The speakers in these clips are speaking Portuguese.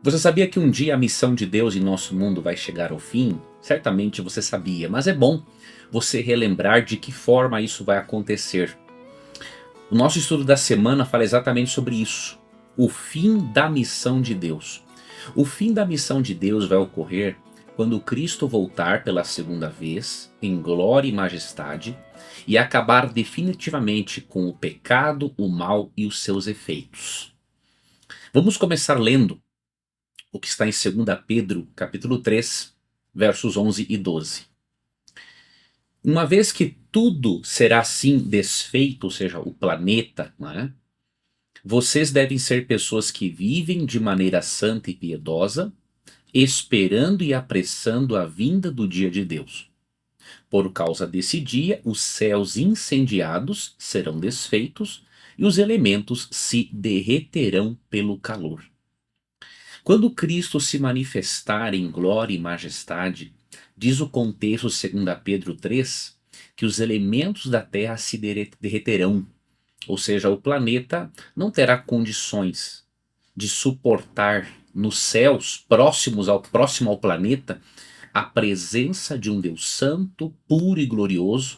Você sabia que um dia a missão de Deus em nosso mundo vai chegar ao fim? Certamente você sabia, mas é bom você relembrar de que forma isso vai acontecer. O nosso estudo da semana fala exatamente sobre isso. O fim da missão de Deus. O fim da missão de Deus vai ocorrer quando Cristo voltar pela segunda vez, em glória e majestade, e acabar definitivamente com o pecado, o mal e os seus efeitos. Vamos começar lendo o que está em 2 Pedro, capítulo 3, versos 11 e 12. Uma vez que tudo será assim desfeito, ou seja, o planeta, né, vocês devem ser pessoas que vivem de maneira santa e piedosa, esperando e apressando a vinda do dia de Deus. Por causa desse dia, os céus incendiados serão desfeitos e os elementos se derreterão pelo calor. Quando Cristo se manifestar em glória e majestade, diz o contexto 2 Pedro 3, que os elementos da terra se derreterão, ou seja, o planeta não terá condições de suportar nos céus próximo ao planeta a presença de um Deus santo, puro e glorioso.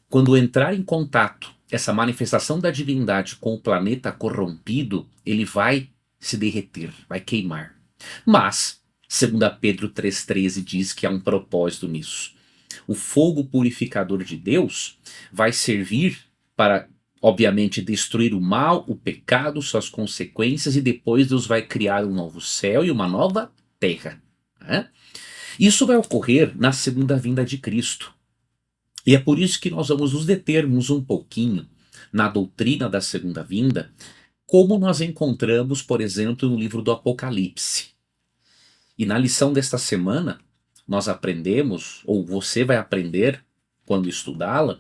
Quando entrar em contato essa manifestação da divindade com o planeta corrompido, ele vai se derreter, vai queimar. Mas, 2 Pedro 3,13 diz que há um propósito nisso. O fogo purificador de Deus vai servir para, obviamente, destruir o mal, o pecado, suas consequências, e depois Deus vai criar um novo céu e uma nova terra, né? Isso vai ocorrer na segunda vinda de Cristo. E é por isso que nós vamos nos determos um pouquinho na doutrina da segunda vinda, como nós encontramos, por exemplo, no livro do Apocalipse. E na lição desta semana, nós aprendemos, ou você vai aprender quando estudá-la,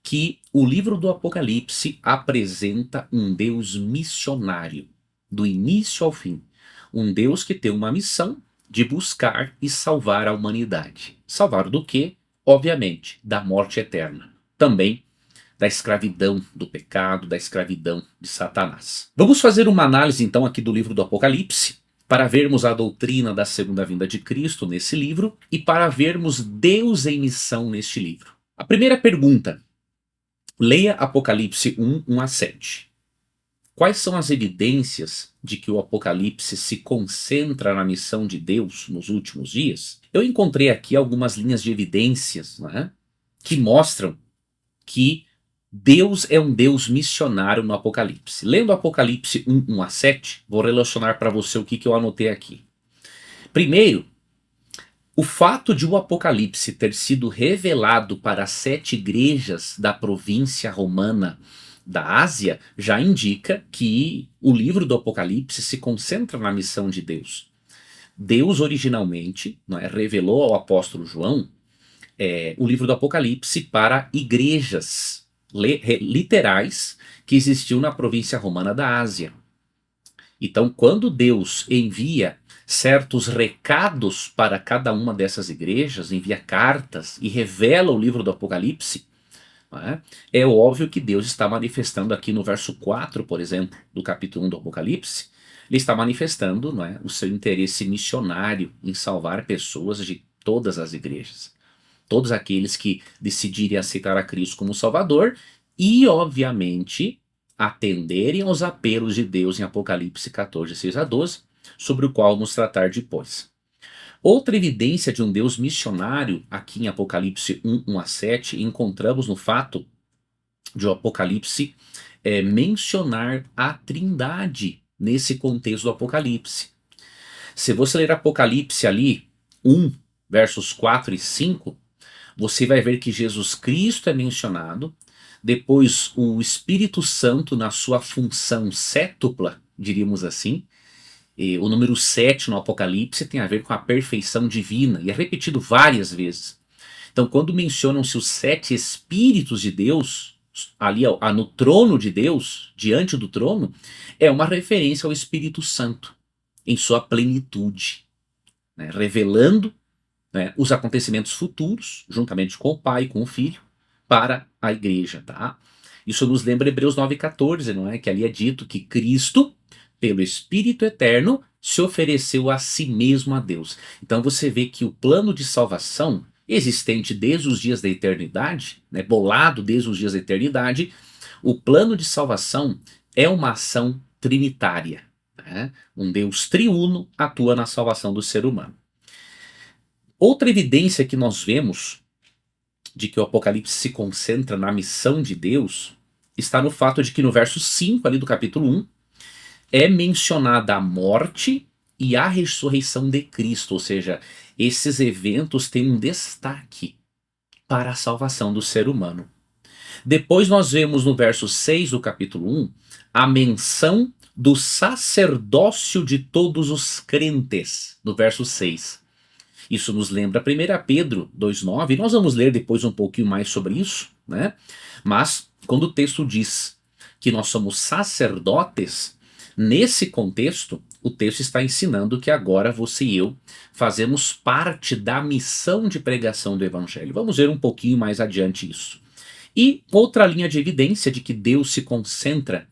que o livro do Apocalipse apresenta um Deus missionário, do início ao fim. Um Deus que tem uma missão de buscar e salvar a humanidade. Salvar do quê? Obviamente, da morte eterna. Também da escravidão do pecado, da escravidão de Satanás. Vamos fazer uma análise então aqui do livro do Apocalipse, para vermos a doutrina da segunda vinda de Cristo nesse livro e para vermos Deus em missão neste livro. A primeira pergunta: leia Apocalipse 1, 1 a 7. Quais são as evidências de que o Apocalipse se concentra na missão de Deus nos últimos dias? Eu encontrei aqui algumas linhas de evidências, né, que mostram que Deus é um Deus missionário no Apocalipse. Lendo Apocalipse 1, 1 a 7, vou relacionar para você o que eu anotei aqui. Primeiro, o fato de o Apocalipse ter sido revelado para as 7 igrejas da província romana da Ásia já indica que o livro do Apocalipse se concentra na missão de Deus. Deus originalmente, não é, revelou ao apóstolo João o livro do Apocalipse para igrejas literais que existiam na província romana da Ásia. Então, quando Deus envia certos recados para cada uma dessas igrejas, envia cartas e revela o livro do Apocalipse, é óbvio que Deus está manifestando aqui no verso 4, por exemplo, do capítulo 1 do Apocalipse, ele está manifestando, não é, o seu interesse missionário em salvar pessoas de todas as igrejas. Todos aqueles que decidirem aceitar a Cristo como Salvador e, obviamente, atenderem aos apelos de Deus em Apocalipse 14, 6 a 12, sobre o qual vamos tratar depois. Outra evidência de um Deus missionário, aqui em Apocalipse 1, 1 a 7, encontramos no fato de o Apocalipse mencionar a Trindade nesse contexto do Apocalipse. Se você ler Apocalipse ali, 1, versos 4 e 5, você vai ver que Jesus Cristo é mencionado, depois o Espírito Santo na sua função sétupla, diríamos assim. E o número 7 no Apocalipse tem a ver com a perfeição divina, e é repetido várias vezes. Então, quando mencionam-se os 7 Espíritos de Deus, ali no trono de Deus, diante do trono, é uma referência ao Espírito Santo, em sua plenitude, né, revelando, né, os acontecimentos futuros, juntamente com o Pai e com o Filho, para a igreja. Tá? Isso nos lembra Hebreus 9,14, não é? Que ali é dito que Cristo, pelo Espírito Eterno, se ofereceu a si mesmo a Deus. Então você vê que o plano de salvação, existente desde os dias da eternidade, né, bolado desde os dias da eternidade, o plano de salvação é uma ação trinitária. Né? Um Deus triuno atua na salvação do ser humano. Outra evidência que nós vemos de que o Apocalipse se concentra na missão de Deus está no fato de que no verso 5 ali do capítulo 1 é mencionada a morte e a ressurreição de Cristo, ou seja, esses eventos têm um destaque para a salvação do ser humano. Depois nós vemos no verso 6 do capítulo 1 a menção do sacerdócio de todos os crentes, no verso 6. Isso nos lembra 1 Pedro 2,9, nós vamos ler depois um pouquinho mais sobre isso, né? Mas quando o texto diz que nós somos sacerdotes, nesse contexto, o texto está ensinando que agora você e eu fazemos parte da missão de pregação do Evangelho. Vamos ver um pouquinho mais adiante isso. E outra linha de evidência de que Deus se concentra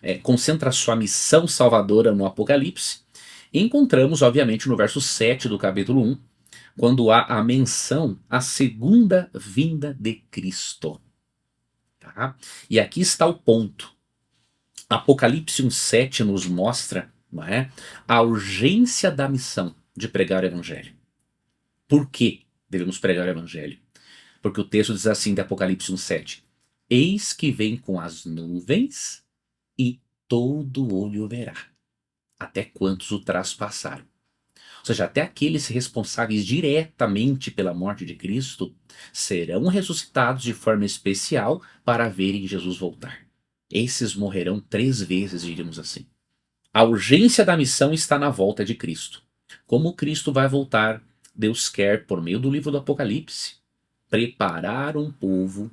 a sua missão salvadora no Apocalipse, encontramos, obviamente, no verso 7 do capítulo 1, quando há a menção à segunda vinda de Cristo. Tá? E aqui está o ponto. Apocalipse 1,7 nos mostra, não é, a urgência da missão de pregar o Evangelho. Por que devemos pregar o Evangelho? Porque o texto diz assim de Apocalipse 1,7: Eis que vem com as nuvens e todo olho verá, até quantos o traspassaram. Ou seja, até aqueles responsáveis diretamente pela morte de Cristo serão ressuscitados de forma especial para verem Jesus voltar. Esses morrerão 3 vezes, diríamos assim. A urgência da missão está na volta de Cristo. Como Cristo vai voltar, Deus quer, por meio do livro do Apocalipse, preparar um povo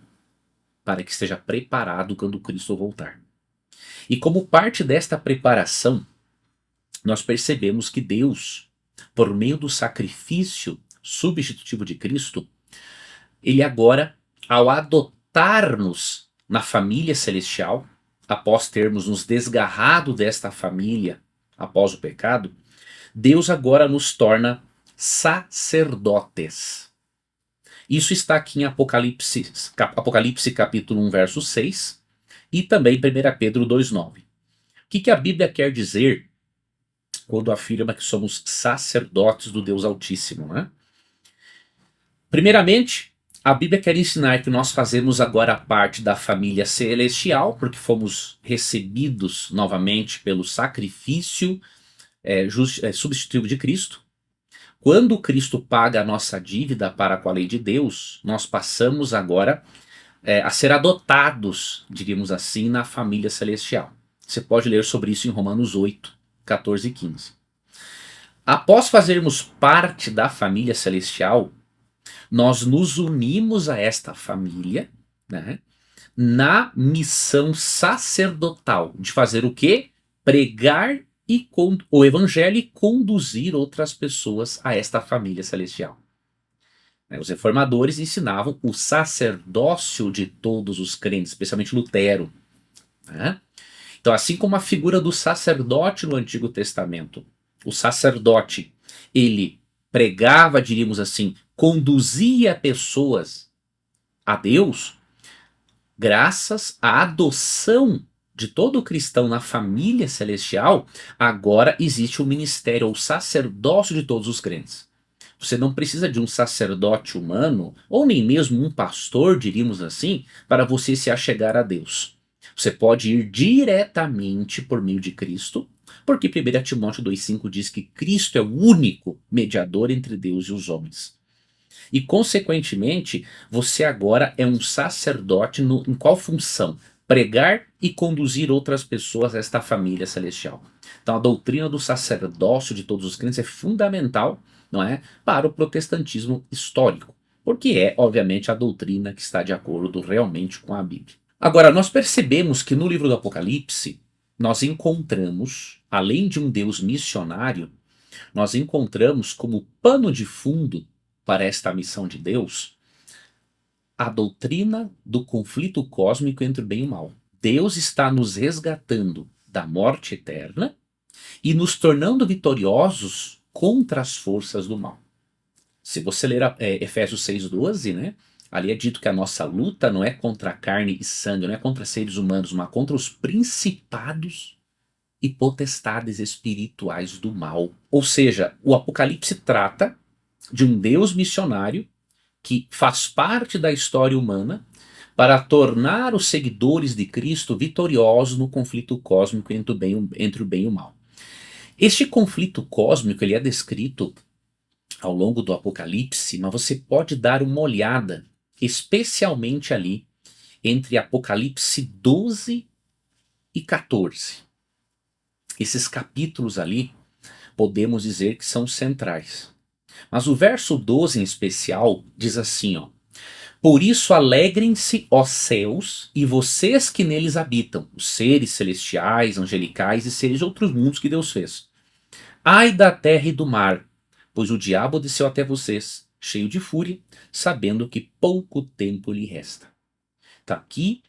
para que esteja preparado quando Cristo voltar. E como parte desta preparação, nós percebemos que Deus, por meio do sacrifício substitutivo de Cristo, ele agora, ao adotar-nos na família celestial, após termos nos desgarrado desta família após o pecado, Deus agora nos torna sacerdotes. Isso está aqui em Apocalipse capítulo 1, verso 6, e também em 1 Pedro 2,9. O que a Bíblia quer dizer quando afirma que somos sacerdotes do Deus Altíssimo, né? Primeiramente, a Bíblia quer ensinar que nós fazemos agora parte da família celestial, porque fomos recebidos novamente pelo sacrifício substitutivo de Cristo. Quando Cristo paga a nossa dívida para com a lei de Deus, nós passamos agora a ser adotados, diríamos assim, na família celestial. Você pode ler sobre isso em Romanos 8, 14 e 15. Após fazermos parte da família celestial, nós nos unimos a esta família, né, na missão sacerdotal de fazer o quê? Pregar o evangelho e conduzir outras pessoas a esta família celestial. Os reformadores ensinavam o sacerdócio de todos os crentes, especialmente Lutero. Né? Então, assim como a figura do sacerdote no Antigo Testamento, o sacerdote, ele pregava, diríamos assim, conduzia pessoas a Deus, graças à adoção de todo cristão na família celestial, agora existe o ministério, ou sacerdócio de todos os crentes. Você não precisa de um sacerdote humano, ou nem mesmo um pastor, diríamos assim, para você se achegar a Deus. Você pode ir diretamente por meio de Cristo, porque 1 Timóteo 2,5 diz que Cristo é o único mediador entre Deus e os homens. E, consequentemente, você agora é um sacerdote em qual função? Pregar e conduzir outras pessoas a esta família celestial. Então, a doutrina do sacerdócio de todos os crentes é fundamental, não é, para o protestantismo histórico, porque é, obviamente, a doutrina que está de acordo realmente com a Bíblia. Agora, nós percebemos que no livro do Apocalipse, nós encontramos, além de um Deus missionário, nós encontramos como pano de fundo para esta missão de Deus a doutrina do conflito cósmico entre o bem e o mal. Deus está nos resgatando da morte eterna e nos tornando vitoriosos contra as forças do mal. Se você ler Efésios 6,12, né? Ali é dito que a nossa luta não é contra carne e sangue, não é contra seres humanos, mas contra os principados e potestades espirituais do mal. Ou seja, o Apocalipse trata de um Deus missionário que faz parte da história humana para tornar os seguidores de Cristo vitoriosos no conflito cósmico entre o bem e o mal. Este conflito cósmico ele é descrito ao longo do Apocalipse, mas você pode dar uma olhada, especialmente ali entre Apocalipse 12 e 14. Esses capítulos ali podemos dizer que são centrais. Mas o verso 12 em especial diz assim, ó: por isso alegrem-se, ó céus, e vocês que neles habitam, os seres celestiais, angelicais e seres de outros mundos que Deus fez. Ai da terra e do mar, pois o diabo desceu até vocês, cheio de fúria, sabendo que pouco tempo lhe resta. Tá, aqui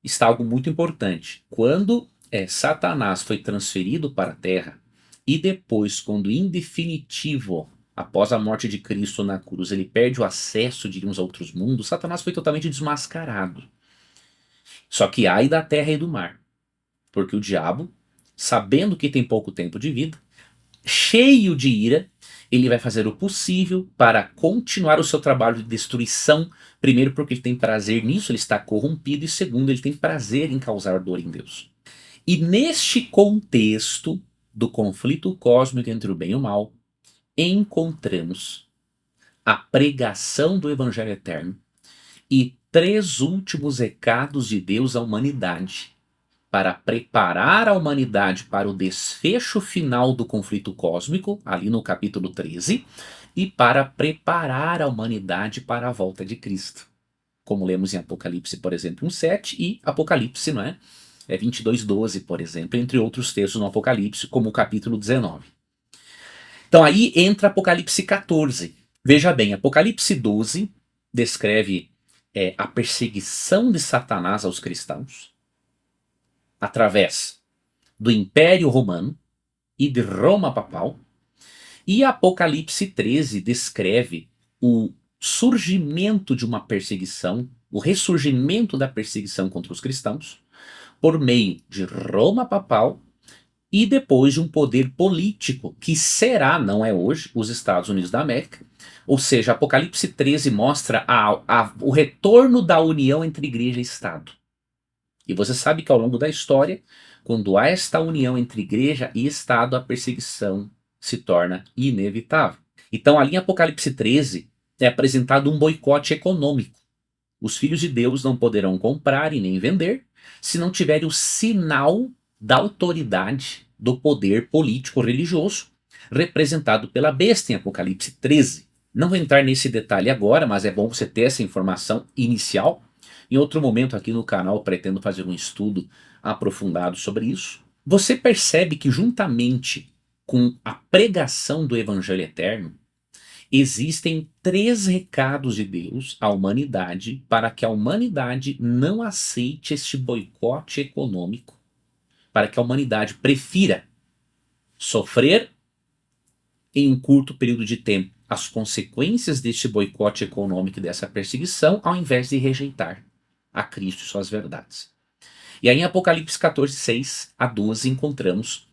está algo muito importante. Quando Satanás foi transferido para a terra, e depois, quando em definitivo, após a morte de Cristo na cruz, ele perde o acesso, diríamos, a outros mundos, Satanás foi totalmente desmascarado. Só que ai da terra e do mar, porque o diabo, sabendo que tem pouco tempo de vida, cheio de ira, ele vai fazer o possível para continuar o seu trabalho de destruição. Primeiro, porque ele tem prazer nisso, ele está corrompido, e segundo, ele tem prazer em causar dor em Deus. E neste contexto do conflito cósmico entre o bem e o mal, encontramos a pregação do Evangelho Eterno e 3 últimos recados de Deus à humanidade, para preparar a humanidade para o desfecho final do conflito cósmico, ali no capítulo 13, e para preparar a humanidade para a volta de Cristo. Como lemos em Apocalipse, por exemplo, 1,7 e Apocalipse, não é? 22,12, por exemplo, entre outros textos no Apocalipse, como o capítulo 19. Então aí entra Apocalipse 14. Veja bem, Apocalipse 12 descreve a perseguição de Satanás aos cristãos através do Império Romano e de Roma Papal. E Apocalipse 13 descreve o surgimento de uma perseguição, o ressurgimento da perseguição contra os cristãos, por meio de Roma Papal e depois de um poder político, que será, não é hoje, os Estados Unidos da América. Ou seja, Apocalipse 13 mostra o retorno da união entre igreja e Estado. E você sabe que ao longo da história, quando há esta união entre igreja e Estado, a perseguição se torna inevitável. Então, ali em Apocalipse 13, é apresentado um boicote econômico. Os filhos de Deus não poderão comprar e nem vender se não tiverem o sinal da autoridade do poder político-religioso representado pela besta em Apocalipse 13. Não vou entrar nesse detalhe agora, mas é bom você ter essa informação inicial. Em outro momento aqui no canal eu pretendo fazer um estudo aprofundado sobre isso. Você percebe que juntamente com a pregação do Evangelho Eterno, existem 3 recados de Deus à humanidade para que a humanidade não aceite este boicote econômico, para que a humanidade prefira sofrer em um curto período de tempo as consequências deste boicote econômico e dessa perseguição, ao invés de rejeitar a Cristo e suas verdades. E aí em Apocalipse 14, 6 a 12 encontramos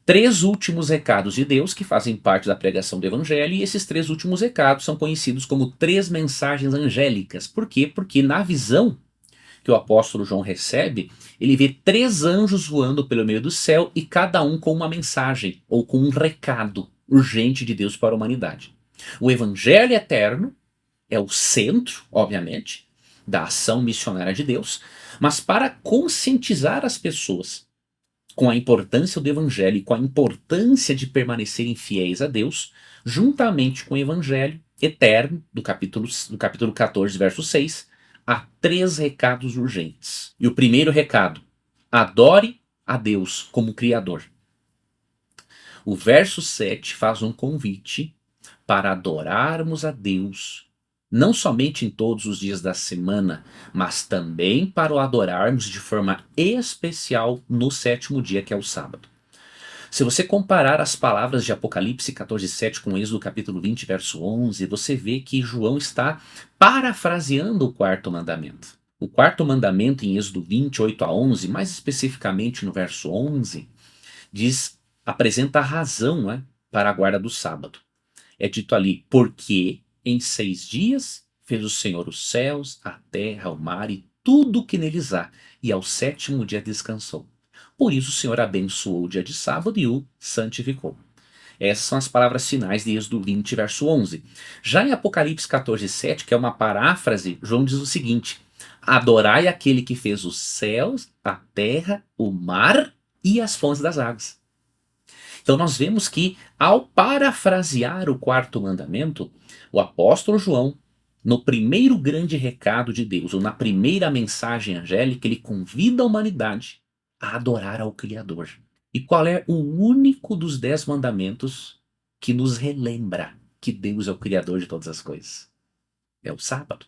3 últimos recados de Deus que fazem parte da pregação do Evangelho, e esses 3 últimos recados são conhecidos como 3 mensagens angélicas. Por quê? Porque na visão que o apóstolo João recebe, ele vê 3 anjos voando pelo meio do céu e cada um com uma mensagem ou com um recado urgente de Deus para a humanidade. O Evangelho Eterno é o centro, obviamente, da ação missionária de Deus, mas para conscientizar as pessoas com a importância do Evangelho e com a importância de permanecerem fiéis a Deus, juntamente com o Evangelho Eterno, do capítulo 14, verso 6, há 3 recados urgentes. E o primeiro recado: adore a Deus como Criador. O verso 7 faz um convite para adorarmos a Deus, não somente em todos os dias da semana, mas também para o adorarmos de forma especial no 7º dia, que é o sábado. Se você comparar as palavras de Apocalipse 14:7 com Êxodo capítulo 20, verso 11, você vê que João está parafraseando o quarto mandamento. O quarto mandamento em Êxodo 20, 8 a 11, mais especificamente no verso 11, apresenta a razão, né, para a guarda do sábado. É dito ali, porque em 6 dias fez o Senhor os céus, a terra, o mar e tudo o que neles há, e ao sétimo dia descansou. Por isso o Senhor abençoou o dia de sábado e o santificou. Essas são as palavras finais de Êxodo 20, verso 11. Já em Apocalipse 14:7, que é uma paráfrase, João diz o seguinte: adorai aquele que fez os céus, a terra, o mar e as fontes das águas. Então nós vemos que, ao parafrasear o quarto mandamento, o apóstolo João, no primeiro grande recado de Deus, ou na primeira mensagem angélica, ele convida a humanidade a adorar ao Criador. E qual é o único dos 10 mandamentos que nos relembra que Deus é o Criador de todas as coisas? É o sábado.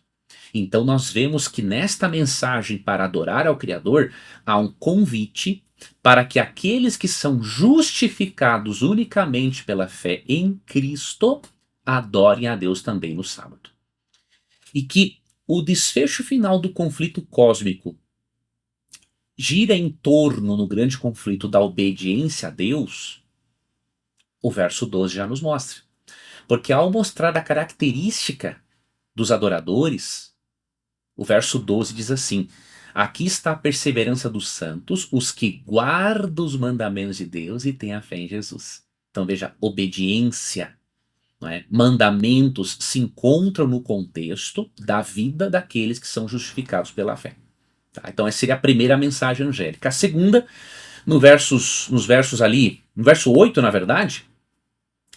Então nós vemos que nesta mensagem para adorar ao Criador há um convite para que aqueles que são justificados unicamente pela fé em Cristo adorem a Deus também no sábado. E que o desfecho final do conflito cósmico gira em torno, no grande conflito, da obediência a Deus, o verso 12 já nos mostra. Porque ao mostrar a característica dos adoradores, o verso 12 diz assim: aqui está a perseverança dos santos, os que guardam os mandamentos de Deus e têm a fé em Jesus. Então veja, obediência, não é? Mandamentos se encontram no contexto da vida daqueles que são justificados pela fé. Tá? Então essa seria a primeira mensagem angélica. A segunda, nos versos ali, no verso 8 na verdade,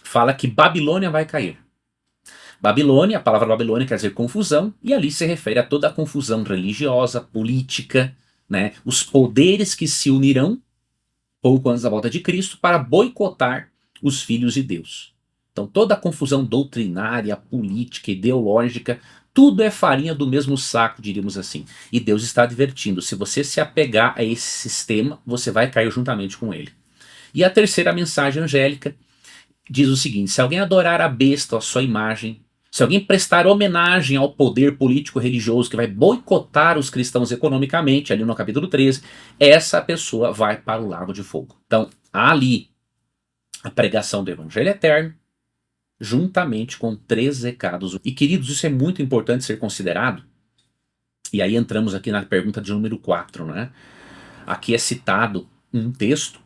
fala que Babilônia vai cair. Babilônia, a palavra Babilônia quer dizer confusão, e ali se refere a toda a confusão religiosa, política, né? Os poderes que se unirão, pouco antes da volta de Cristo, para boicotar os filhos de Deus. Então toda a confusão doutrinária, política, ideológica, tudo é farinha do mesmo saco, diríamos assim. E Deus está advertindo, se você se apegar a esse sistema, você vai cair juntamente com ele. E a terceira mensagem angélica diz o seguinte: se alguém adorar a besta, a sua imagem, se alguém prestar homenagem ao poder político-religioso que vai boicotar os cristãos economicamente, ali no capítulo 13, essa pessoa vai para o lago de fogo. Então, há ali a pregação do evangelho eterno, juntamente com 3 recados. E queridos, isso é muito importante ser considerado. E aí entramos aqui na pergunta de número 4, né? Aqui é citado um texto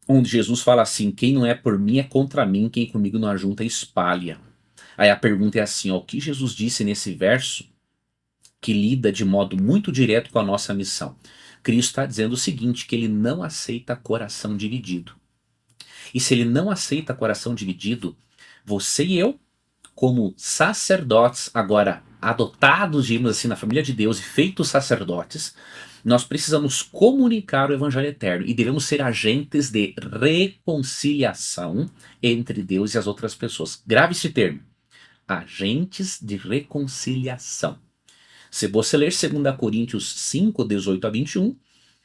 onde Jesus fala assim: quem não é por mim é contra mim, quem comigo não ajunta espalha. Aí a pergunta é assim, ó, o que Jesus disse nesse verso que lida de modo muito direto com a nossa missão? Cristo está dizendo o seguinte, que ele não aceita coração dividido. E se ele não aceita coração dividido, você e eu, como sacerdotes, agora adotados, digamos assim, na família de Deus e feitos sacerdotes, nós precisamos comunicar o evangelho eterno e devemos ser agentes de reconciliação entre Deus e as outras pessoas. Grave esse termo. Agentes de reconciliação. Se você ler 2 Coríntios 5, 18 a 21,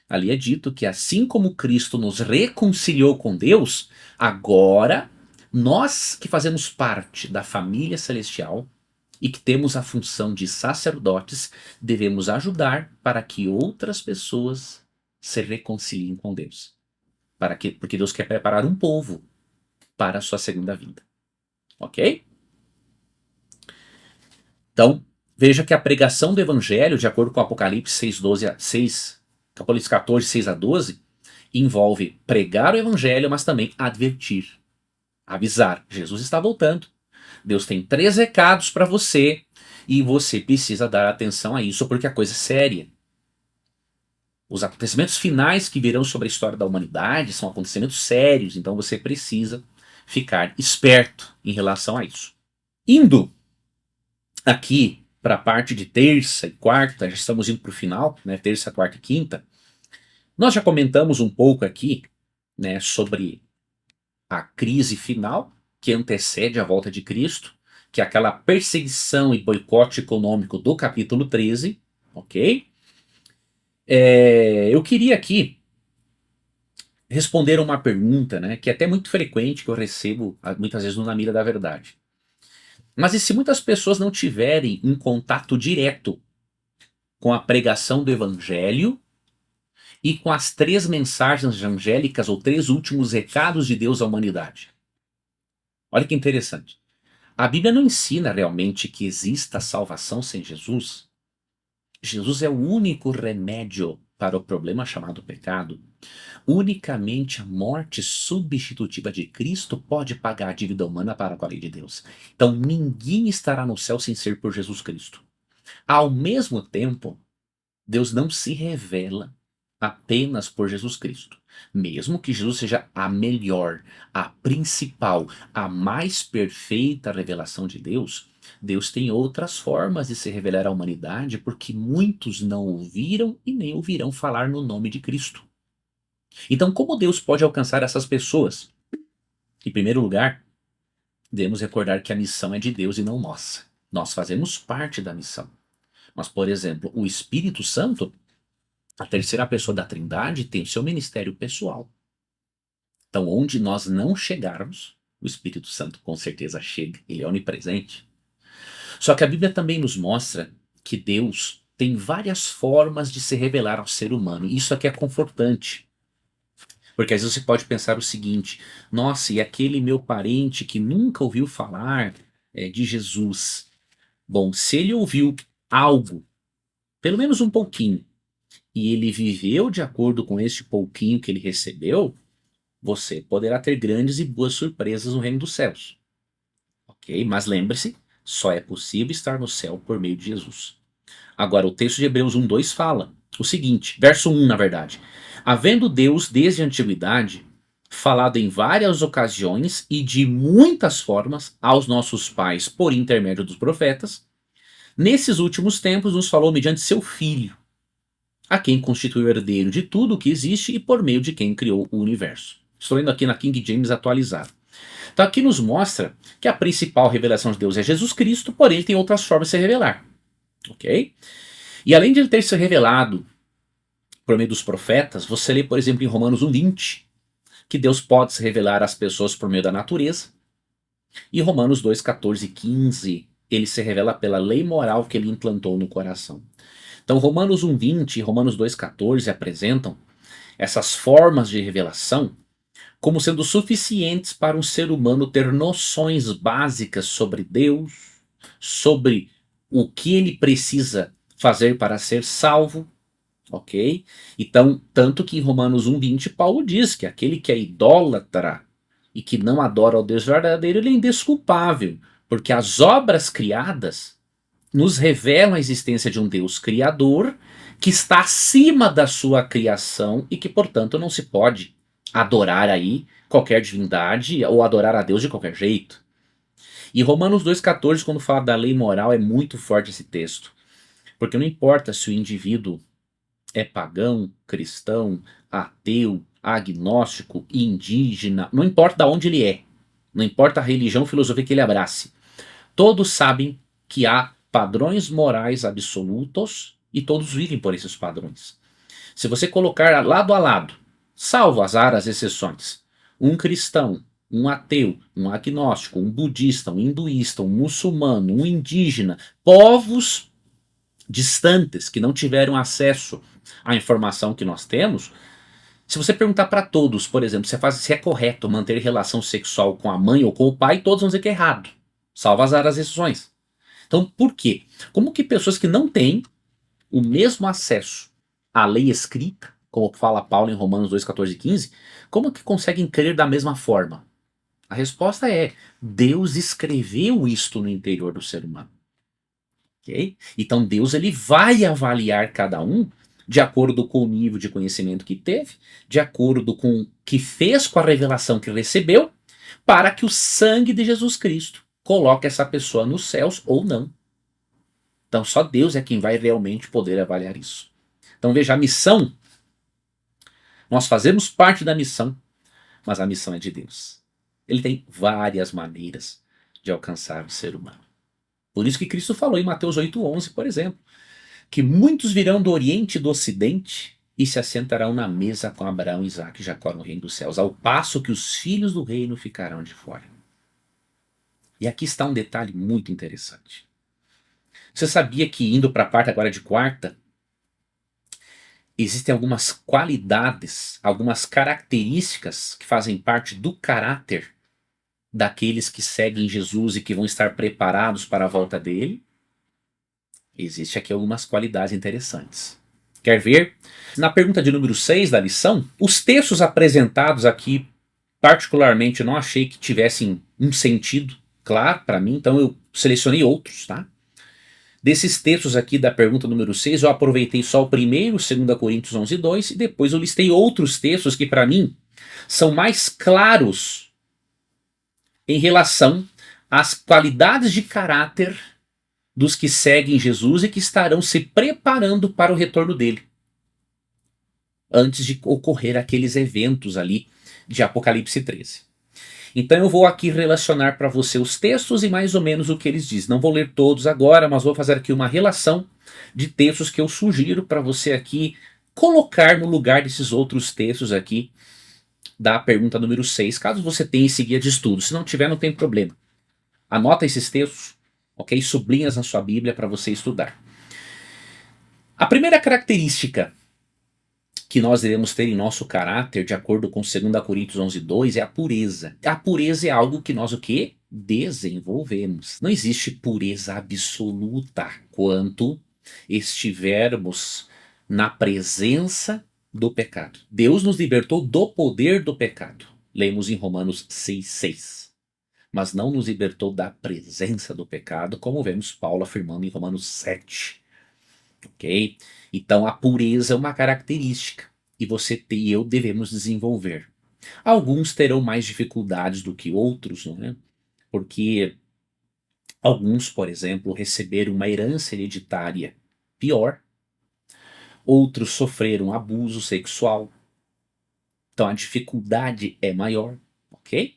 ali é dito que assim como Cristo nos reconciliou com Deus, agora nós que fazemos parte da família celestial e que temos a função de sacerdotes, devemos ajudar para que outras pessoas se reconciliem com Deus. Porque Deus quer preparar um povo para a sua segunda vinda. Ok? Então, veja que a pregação do evangelho, de acordo com Apocalipse 6, Apocalipse 14, 6 a 12, envolve pregar o evangelho, mas também advertir, avisar. Jesus está voltando. Deus tem 3 recados para você e você precisa dar atenção a isso porque a coisa é séria. Os acontecimentos finais que virão sobre a história da humanidade são acontecimentos sérios, então você precisa ficar esperto em relação a isso. Indo aqui para a parte de terça e quarta, já estamos indo para o final, né? Terça, quarta e quinta. Nós já comentamos um pouco aqui, né, sobre a crise final que antecede a volta de Cristo, que é aquela perseguição e boicote econômico do capítulo 13, ok? Eu queria aqui responder uma pergunta, né, que é até muito frequente, que eu recebo muitas vezes no Na Mira da Verdade. Mas e se muitas pessoas não tiverem um contato direto com a pregação do Evangelho e com as três mensagens angélicas ou três últimos recados de Deus à humanidade? Olha que interessante. A Bíblia não ensina realmente que exista salvação sem Jesus. Jesus é o único remédio para o problema chamado pecado. Unicamente a morte substitutiva de Cristo pode pagar a dívida humana para com a lei de Deus. Então ninguém estará no céu sem ser por Jesus Cristo. Ao mesmo tempo, Deus não se revela apenas por Jesus Cristo. Mesmo que Jesus seja a melhor, a principal, a mais perfeita revelação de Deus, Deus tem outras formas de se revelar à humanidade porque muitos não ouviram e nem ouvirão falar no nome de Cristo. Então, como Deus pode alcançar essas pessoas? Em primeiro lugar, devemos recordar que a missão é de Deus e não nossa. Nós fazemos parte da missão. Mas, por exemplo, o Espírito Santo, a terceira pessoa da Trindade, tem o seu ministério pessoal. Então, onde nós não chegarmos, o Espírito Santo com certeza chega, ele é onipresente. Só que a Bíblia também nos mostra que Deus tem várias formas de se revelar ao ser humano. E isso aqui é confortante. Porque às vezes você pode pensar o seguinte: nossa, e aquele meu parente que nunca ouviu falar de Jesus? Bom, se ele ouviu algo, pelo menos um pouquinho, e ele viveu de acordo com este pouquinho que ele recebeu, você poderá ter grandes e boas surpresas no reino dos céus. Ok? Mas lembre-se, só é possível estar no céu por meio de Jesus. Agora, o texto de Hebreus 1:2 fala o seguinte, verso 1 na verdade: havendo Deus desde a antiguidade falado em várias ocasiões e de muitas formas aos nossos pais por intermédio dos profetas, nesses últimos tempos nos falou mediante seu Filho, a quem constituiu herdeiro de tudo o que existe e por meio de quem criou o universo. Estou lendo aqui na King James atualizado. Então aqui nos mostra que a principal revelação de Deus é Jesus Cristo, porém ele tem outras formas de se revelar. Ok? E além de ele ter se revelado por meio dos profetas, você lê, por exemplo, em Romanos 1:20, que Deus pode se revelar às pessoas por meio da natureza. E Romanos 2:14 e 15, ele se revela pela lei moral que ele implantou no coração. Então Romanos 1:20 e Romanos 2:14 apresentam essas formas de revelação como sendo suficientes para um ser humano ter noções básicas sobre Deus, sobre o que ele precisa fazer para ser salvo, ok? Então, tanto que em Romanos 1:20 Paulo diz que aquele que é idólatra e que não adora ao Deus verdadeiro, ele é indesculpável, porque as obras criadas nos revelam a existência de um Deus criador que está acima da sua criação e que, portanto, não se pode adorar aí qualquer divindade ou adorar a Deus de qualquer jeito. E Romanos 2:14, quando fala da lei moral, é muito forte esse texto. Porque não importa se o indivíduo é pagão, cristão, ateu, agnóstico, indígena, não importa de onde ele é, não importa a religião, filosofia que ele abrace. Todos sabem que há padrões morais absolutos e todos vivem por esses padrões. Se você colocar lado a lado, salvo as raras exceções, um cristão, um ateu, um agnóstico, um budista, um hinduísta, um muçulmano, um indígena, povos distantes que não tiveram acesso à informação que nós temos, se você perguntar para todos, por exemplo, se é correto manter relação sexual com a mãe ou com o pai, todos vão dizer que é errado, salvo as raras exceções. Então, por quê? Como que pessoas que não têm o mesmo acesso à lei escrita, como fala Paulo em Romanos 2:14 e 15, como que conseguem crer da mesma forma? A resposta é: Deus escreveu isto no interior do ser humano. Okay? Então Deus ele vai avaliar cada um de acordo com o nível de conhecimento que teve, de acordo com o que fez com a revelação que recebeu, para que o sangue de Jesus Cristo coloque essa pessoa nos céus ou não. Então só Deus é quem vai realmente poder avaliar isso. Então veja, a missão, nós fazemos parte da missão, mas a missão é de Deus. Ele tem várias maneiras de alcançar o ser humano. Por isso que Cristo falou em Mateus 8:11, por exemplo, que muitos virão do Oriente e do Ocidente e se assentarão na mesa com Abraão, Isaque e Jacó no reino dos céus, ao passo que os filhos do reino ficarão de fora. E aqui está um detalhe muito interessante. Você sabia que, indo para a parte agora de quarta, existem algumas qualidades, algumas características que fazem parte do caráter daqueles que seguem Jesus e que vão estar preparados para a volta dele? Existe aqui algumas qualidades interessantes. Quer ver? Na pergunta de número 6 da lição, os textos apresentados aqui, particularmente, eu não achei que tivessem um sentido claro para mim, então eu selecionei outros, tá? Desses textos aqui da pergunta número 6, eu aproveitei só o primeiro, 2 Coríntios 11:2, e depois eu listei outros textos que para mim são mais claros em relação às qualidades de caráter dos que seguem Jesus e que estarão se preparando para o retorno dele, antes de ocorrer aqueles eventos ali de Apocalipse 13. Então eu vou aqui relacionar para você os textos e mais ou menos o que eles dizem. Não vou ler todos agora, mas vou fazer aqui uma relação de textos que eu sugiro para você aqui colocar no lugar desses outros textos aqui da pergunta número 6, caso você tenha esse guia de estudo. Se não tiver, não tem problema. Anota esses textos, ok? Sublinhas na sua Bíblia para você estudar. A primeira característica que nós devemos ter em nosso caráter, de acordo com 2 Coríntios 11:2, é a pureza. A pureza é algo que nós o quê? Desenvolvemos. Não existe pureza absoluta quanto estivermos na presença do pecado. Deus nos libertou do poder do pecado. Lemos em Romanos 6:6. Mas não nos libertou da presença do pecado, como vemos Paulo afirmando em Romanos 7. Ok? Então a pureza é uma característica e você e eu devemos desenvolver. Alguns terão mais dificuldades do que outros, não é? Porque alguns, por exemplo, receberam uma herança hereditária pior, outros sofreram abuso sexual, então a dificuldade é maior, ok?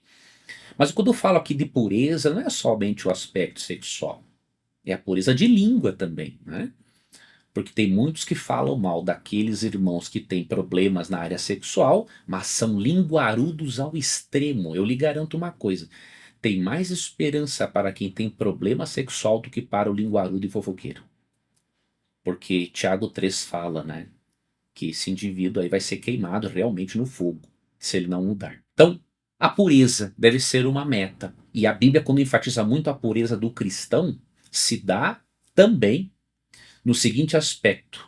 Mas quando eu falo aqui de pureza, não é somente o aspecto sexual, é a pureza de língua também, né? Porque tem muitos que falam mal daqueles irmãos que têm problemas na área sexual, mas são linguarudos ao extremo. Eu lhe garanto uma coisa: tem mais esperança para quem tem problema sexual do que para o linguarudo e fofoqueiro. Porque Tiago 3 fala, né, que esse indivíduo aí vai ser queimado realmente no fogo, se ele não mudar. Então, a pureza deve ser uma meta. E a Bíblia, quando enfatiza muito a pureza do cristão, se dá também no seguinte aspecto: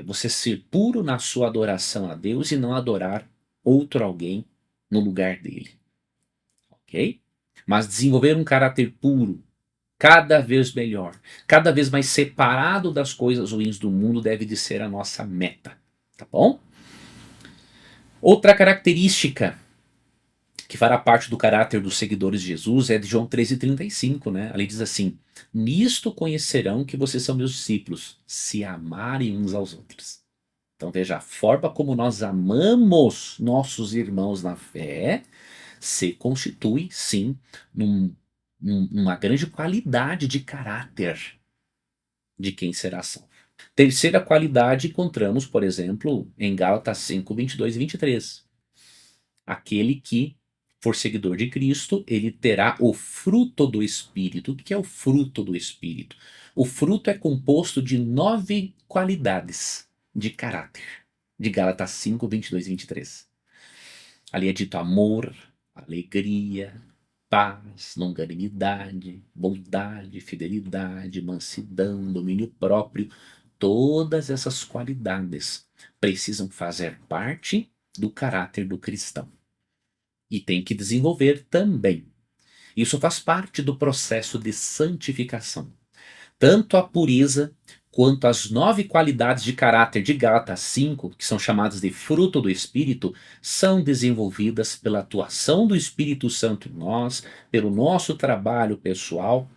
você ser puro na sua adoração a Deus e não adorar outro alguém no lugar dele, ok? Mas desenvolver um caráter puro, cada vez melhor, cada vez mais separado das coisas ruins do mundo, deve de ser a nossa meta, tá bom? Outra característica que fará parte do caráter dos seguidores de Jesus é de João 13,35, né? Ali diz assim: nisto conhecerão que vocês são meus discípulos, se amarem uns aos outros. Então veja, a forma como nós amamos nossos irmãos na fé se constitui, sim, numa grande qualidade de caráter de quem será salvo. Terceira qualidade encontramos, por exemplo, em Gálatas 5, 22 e 23. Aquele que for seguidor de Cristo, ele terá o fruto do Espírito. O que é o fruto do Espírito? O fruto é composto de 9 qualidades de caráter, de Gálatas 5, 22 e 23. Ali é dito amor, alegria, paz, longanimidade, bondade, fidelidade, mansidão, domínio próprio. Todas essas qualidades precisam fazer parte do caráter do cristão. E tem que desenvolver também. Isso faz parte do processo de santificação. Tanto a pureza quanto as 9 qualidades de caráter de Gálatas 5, que são chamadas de fruto do Espírito, são desenvolvidas pela atuação do Espírito Santo em nós, pelo nosso trabalho pessoal.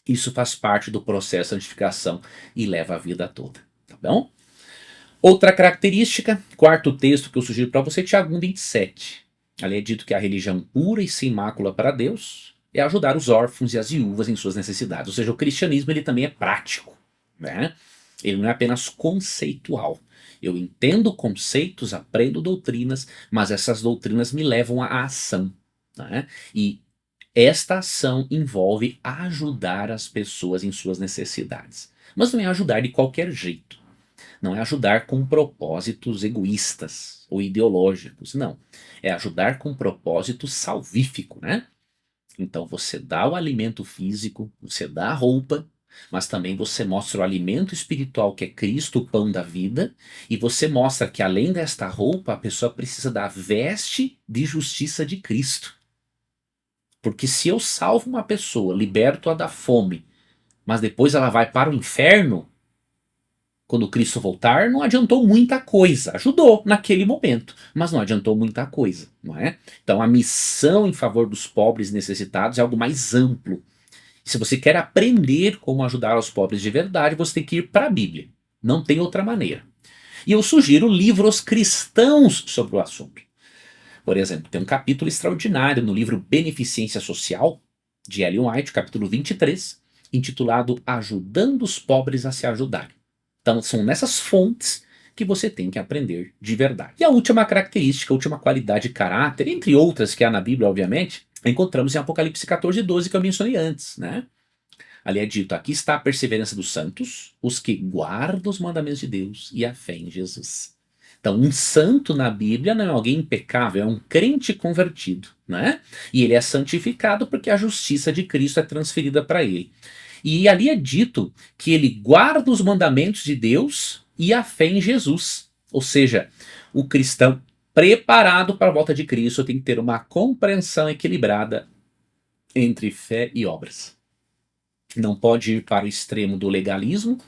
Isso faz parte do processo de santificação e leva a vida toda, tá bom? Outra característica, quarto texto que eu sugiro para você, Tiago 1,27. Ali é dito que a religião pura e sem mácula para Deus é ajudar os órfãos e as viúvas em suas necessidades. Ou seja, o cristianismo ele também é prático, né? Ele não é apenas conceitual. Eu entendo conceitos, aprendo doutrinas, mas essas doutrinas me levam à ação, né? E esta ação envolve ajudar as pessoas em suas necessidades. Mas não é ajudar de qualquer jeito. Não é ajudar com propósitos egoístas ou ideológicos, não. É ajudar com propósito salvífico, né? Então você dá o alimento físico, você dá a roupa, mas também você mostra o alimento espiritual que é Cristo, o pão da vida, e você mostra que além desta roupa, a pessoa precisa da veste de justiça de Cristo. Porque se eu salvo uma pessoa, liberto-a da fome, mas depois ela vai para o inferno, quando Cristo voltar, não adiantou muita coisa. Ajudou naquele momento, mas não adiantou muita coisa, não é? Então a missão em favor dos pobres necessitados é algo mais amplo. E se você quer aprender como ajudar os pobres de verdade, você tem que ir para a Bíblia. Não tem outra maneira. E eu sugiro livros cristãos sobre o assunto. Por exemplo, tem um capítulo extraordinário no livro Beneficência Social, de Ellen White, capítulo 23, intitulado Ajudando os Pobres a se Ajudarem. Então são nessas fontes que você tem que aprender de verdade. E a última característica, a última qualidade de caráter, entre outras que há na Bíblia, obviamente, encontramos em Apocalipse 14:12, que eu mencionei antes, né? Ali é dito, aqui está a perseverança dos santos, os que guardam os mandamentos de Deus e a fé em Jesus. Então, um santo na Bíblia não é alguém impecável, é um crente convertido, né? E ele é santificado porque a justiça de Cristo é transferida para ele. E ali é dito que ele guarda os mandamentos de Deus e a fé em Jesus. Ou seja, o cristão preparado para a volta de Cristo tem que ter uma compreensão equilibrada entre fé e obras. Não pode ir para o extremo do legalismo,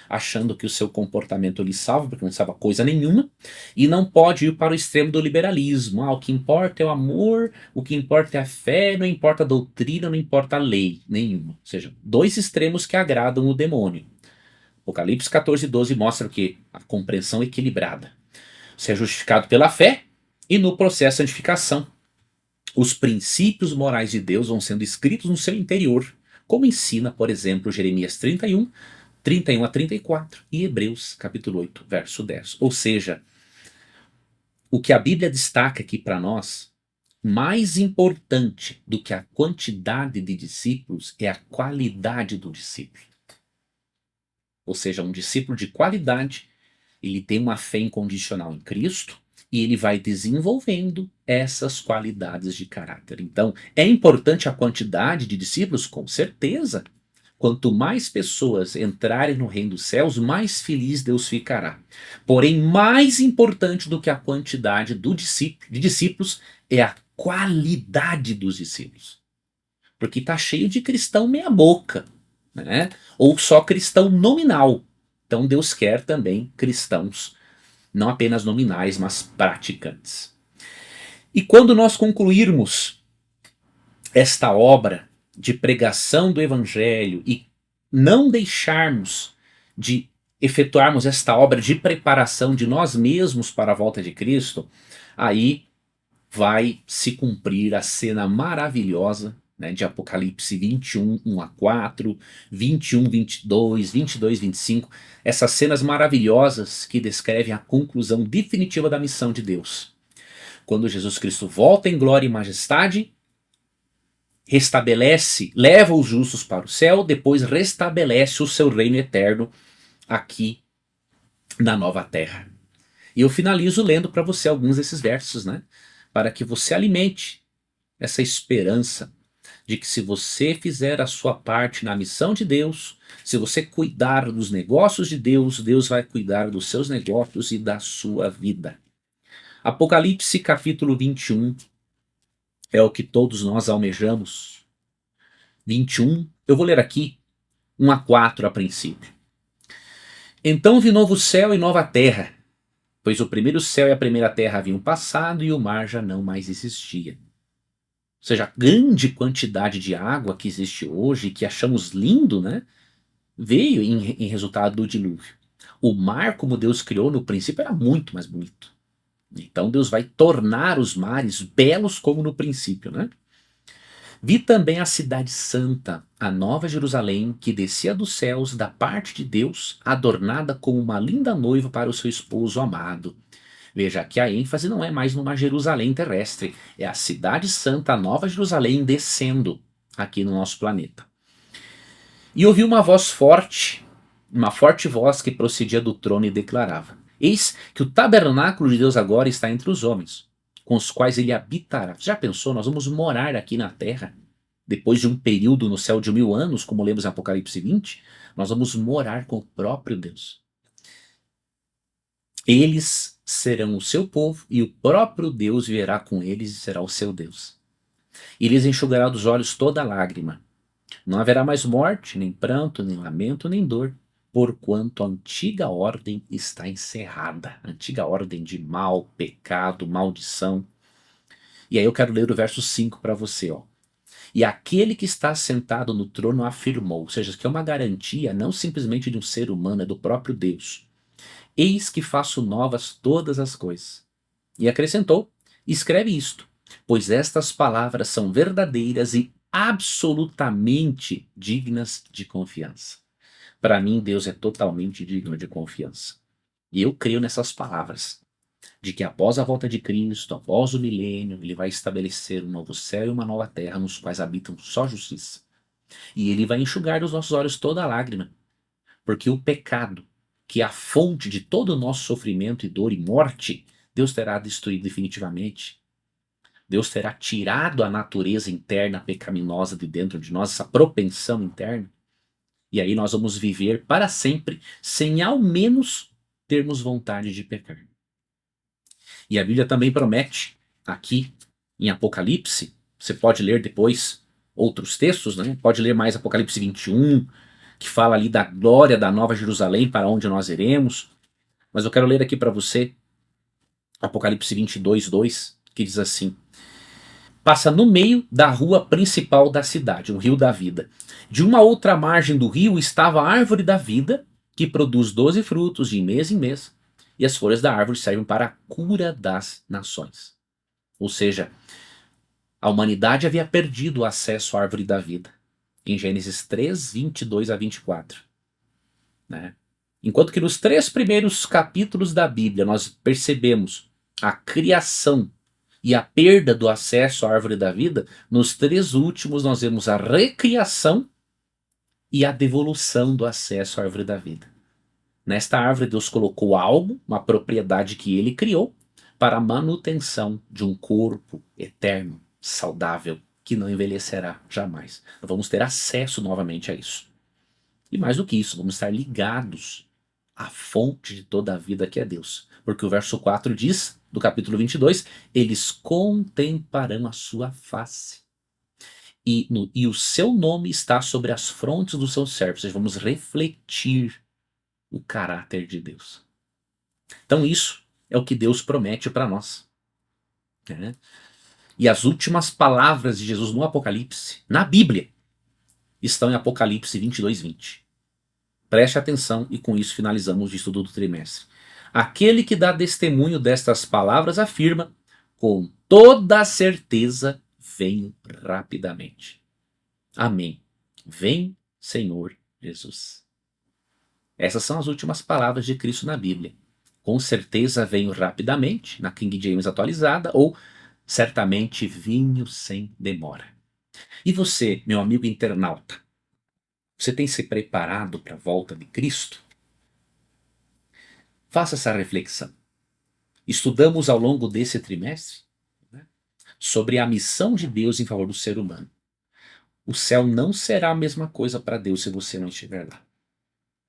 achando que o seu comportamento lhe salva, porque não salva coisa nenhuma, e não pode ir para o extremo do liberalismo. O que importa é o amor, o que importa é a fé, não importa a doutrina, não importa a lei nenhuma. Ou seja, dois extremos que agradam o demônio. Apocalipse 14:12 mostra o que? A compreensão equilibrada. Você é justificado pela fé e no processo de santificação. Os princípios morais de Deus vão sendo escritos no seu interior, como ensina, por exemplo, Jeremias 31 a 34 e Hebreus capítulo 8, verso 10. Ou seja, o que a Bíblia destaca aqui para nós, mais importante do que a quantidade de discípulos é a qualidade do discípulo. Ou seja, um discípulo de qualidade, ele tem uma fé incondicional em Cristo e ele vai desenvolvendo essas qualidades de caráter. Então, é importante a quantidade de discípulos? Com certeza. Quanto mais pessoas entrarem no reino dos céus, mais feliz Deus ficará. Porém, mais importante do que a quantidade de discípulos é a qualidade dos discípulos. Porque está cheio de cristão meia boca, né? Ou só cristão nominal. Então Deus quer também cristãos, não apenas nominais, mas praticantes. E quando nós concluirmos esta obra de pregação do Evangelho e não deixarmos de efetuarmos esta obra de preparação de nós mesmos para a volta de Cristo, aí vai se cumprir a cena maravilhosa, né, de Apocalipse 21, 1 a 4, 21, 22, 22, 25, essas cenas maravilhosas que descrevem a conclusão definitiva da missão de Deus. Quando Jesus Cristo volta em glória e majestade, restabelece, leva os justos para o céu, depois restabelece o seu reino eterno aqui na nova terra. E eu finalizo lendo para você alguns desses versos, né? Para que você alimente essa esperança de que se você fizer a sua parte na missão de Deus, se você cuidar dos negócios de Deus, Deus vai cuidar dos seus negócios e da sua vida. Apocalipse capítulo 21 é o que todos nós almejamos. 21, eu vou ler aqui 1 a 4 a princípio. Então vi novo céu e nova terra, pois o primeiro céu e a primeira terra haviam passado e o mar já não mais existia. Ou seja, a grande quantidade de água que existe hoje, que achamos lindo, né, veio em resultado do dilúvio. O mar, como Deus criou no princípio, era muito mais bonito. Então Deus vai tornar os mares belos como no princípio, né? Vi também a cidade santa, a nova Jerusalém, que descia dos céus da parte de Deus, adornada como uma linda noiva para o seu esposo amado. Veja, aqui a ênfase não é mais numa Jerusalém terrestre, é a cidade santa, a nova Jerusalém, descendo aqui no nosso planeta. E ouvi uma forte voz que procedia do trono e declarava: Eis que o tabernáculo de Deus agora está entre os homens, com os quais ele habitará. Já pensou? Nós vamos morar aqui na terra, depois de um período no céu de 1000 anos, como lemos em Apocalipse 20, nós vamos morar com o próprio Deus. Eles serão o seu povo e o próprio Deus virá com eles e será o seu Deus. E lhes enxugará dos olhos toda lágrima. Não haverá mais morte, nem pranto, nem lamento, nem dor, porquanto a antiga ordem está encerrada. A antiga ordem de mal, pecado, maldição. E aí eu quero ler o verso 5 para você, ó. E aquele que está sentado no trono afirmou, ou seja, que é uma garantia não simplesmente de um ser humano, é do próprio Deus. Eis que faço novas todas as coisas. E acrescentou, escreve isto, pois estas palavras são verdadeiras e absolutamente dignas de confiança. Para mim, Deus é totalmente digno de confiança. E eu creio nessas palavras, de que após a volta de Cristo, após o milênio, ele vai estabelecer um novo céu e uma nova terra, nos quais habitam só justiça. E ele vai enxugar dos nossos olhos toda a lágrima, porque o pecado, que é a fonte de todo o nosso sofrimento e dor e morte, Deus terá destruído definitivamente. Deus terá tirado a natureza interna pecaminosa de dentro de nós, essa propensão interna. E aí nós vamos viver para sempre sem ao menos termos vontade de pecar. E a Bíblia também promete, aqui em Apocalipse, você pode ler depois outros textos, né? Pode ler mais Apocalipse 21, que fala ali da glória da Nova Jerusalém para onde nós iremos. Mas eu quero ler aqui para você Apocalipse 22, 2, que diz assim: passa no meio da rua principal da cidade, o rio da vida. De uma outra margem do rio estava a árvore da vida, que produz 12 frutos de mês em mês, e as folhas da árvore servem para a cura das nações. Ou seja, a humanidade havia perdido o acesso à árvore da vida, em Gênesis 3, 22 a 24. Né? Enquanto que nos 3 primeiros capítulos da Bíblia nós percebemos a criação e a perda do acesso à árvore da vida, nos 3 últimos nós vemos a recriação e a devolução do acesso à árvore da vida. Nesta árvore Deus colocou algo, uma propriedade que ele criou, para a manutenção de um corpo eterno, saudável, que não envelhecerá jamais. Nós vamos ter acesso novamente a isso. E mais do que isso, vamos estar ligados à fonte de toda a vida que é Deus. Porque o verso 4 diz, do capítulo 22, eles contemplarão a sua face. E o seu nome está sobre as frontes dos seus servos. Ou seja, vamos refletir o caráter de Deus. Então isso é o que Deus promete para nós. Né? E as últimas palavras de Jesus no Apocalipse, na Bíblia, estão em Apocalipse 22, 20. Preste atenção e com isso finalizamos o estudo do trimestre. Aquele que dá testemunho destas palavras afirma, com toda certeza, venho rapidamente. Amém. Vem, Senhor Jesus. Essas são as últimas palavras de Cristo na Bíblia. Com certeza venho rapidamente, na King James atualizada, ou certamente vinho sem demora. E você, meu amigo internauta, você tem se preparado para a volta de Cristo? Faça essa reflexão. Estudamos ao longo desse trimestre, né, sobre a missão de Deus em favor do ser humano. O céu não será a mesma coisa para Deus se você não estiver lá.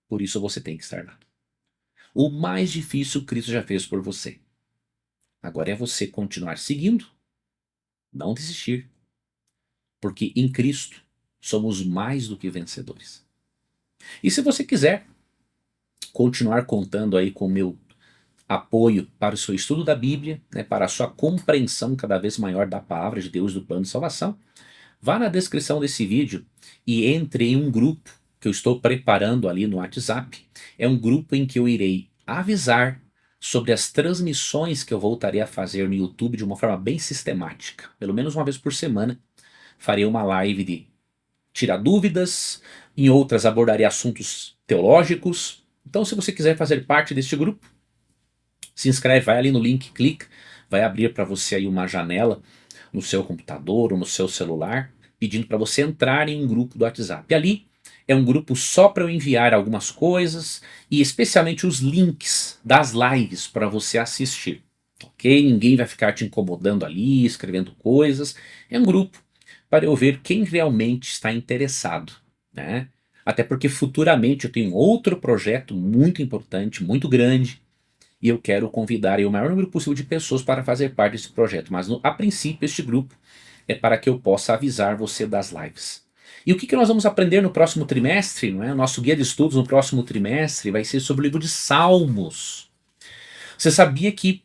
Por isso você tem que estar lá. O mais difícil Cristo já fez por você. Agora é você continuar seguindo, não desistir. Porque em Cristo somos mais do que vencedores. E se você quiser continuar contando aí com o meu apoio para o seu estudo da Bíblia, né, para a sua compreensão cada vez maior da palavra de Deus, do plano de salvação, vá na descrição desse vídeo e entre em um grupo que eu estou preparando ali no WhatsApp. É um grupo em que eu irei avisar sobre as transmissões que eu voltarei a fazer no YouTube de uma forma bem sistemática, pelo menos uma vez por semana, farei uma live de tirar dúvidas, em outras abordarei assuntos teológicos. Então, se você quiser fazer parte deste grupo, se inscreve, vai ali no link, clica, vai abrir para você aí uma janela no seu computador ou no seu celular, pedindo para você entrar em um grupo do WhatsApp. E ali é um grupo só para eu enviar algumas coisas e especialmente os links das lives para você assistir. Ok? Ninguém vai ficar te incomodando ali, escrevendo coisas. É um grupo para eu ver quem realmente está interessado, né? Até porque futuramente eu tenho outro projeto muito importante, muito grande, e eu quero convidar aí o maior número possível de pessoas para fazer parte desse projeto. Mas a princípio este grupo é para que eu possa avisar você das lives. E o que nós vamos aprender no próximo trimestre? Não é? O nosso guia de estudos no próximo trimestre vai ser sobre o livro de Salmos. Você sabia que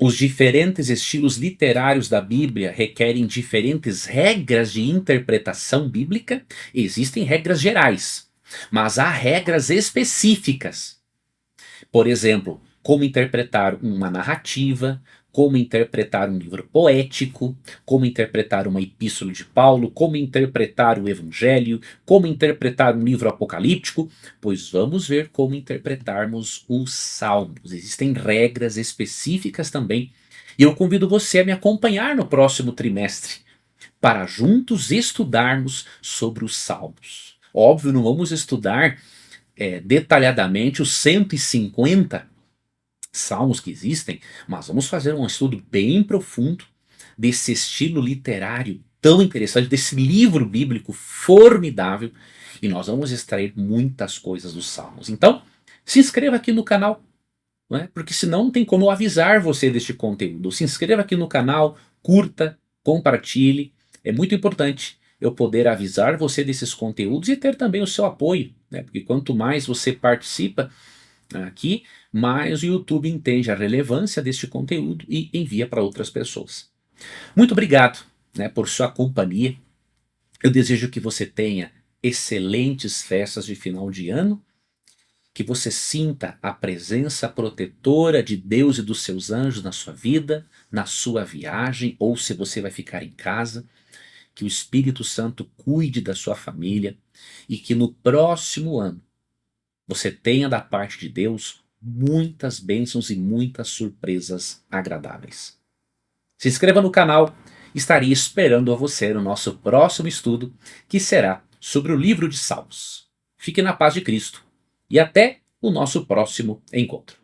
os diferentes estilos literários da Bíblia requerem diferentes regras de interpretação bíblica? Existem regras gerais, mas há regras específicas. Por exemplo, como interpretar uma narrativa, como interpretar um livro poético, como interpretar uma epístola de Paulo, como interpretar o Evangelho, como interpretar um livro apocalíptico, pois vamos ver como interpretarmos os Salmos. Existem regras específicas também, e eu convido você a me acompanhar no próximo trimestre, para juntos estudarmos sobre os Salmos. Óbvio, não vamos estudar detalhadamente os 150 salmos que existem, mas vamos fazer um estudo bem profundo desse estilo literário tão interessante, desse livro bíblico formidável, e nós vamos extrair muitas coisas dos salmos. Então, se inscreva aqui no canal, não é? Porque senão não tem como eu avisar você deste conteúdo. Se inscreva aqui no canal, curta, compartilhe, é muito importante eu poder avisar você desses conteúdos e ter também o seu apoio, né? Porque quanto mais você participa aqui, mais o YouTube entende a relevância deste conteúdo e envia para outras pessoas. Muito obrigado, né, por sua companhia. Eu desejo que você tenha excelentes festas de final de ano, que você sinta a presença protetora de Deus e dos seus anjos na sua vida, na sua viagem, ou se você vai ficar em casa, que o Espírito Santo cuide da sua família e que no próximo ano você tenha da parte de Deus muitas bênçãos e muitas surpresas agradáveis. Se inscreva no canal, estarei esperando a você no nosso próximo estudo, que será sobre o livro de Salmos. Fique na paz de Cristo e até o nosso próximo encontro.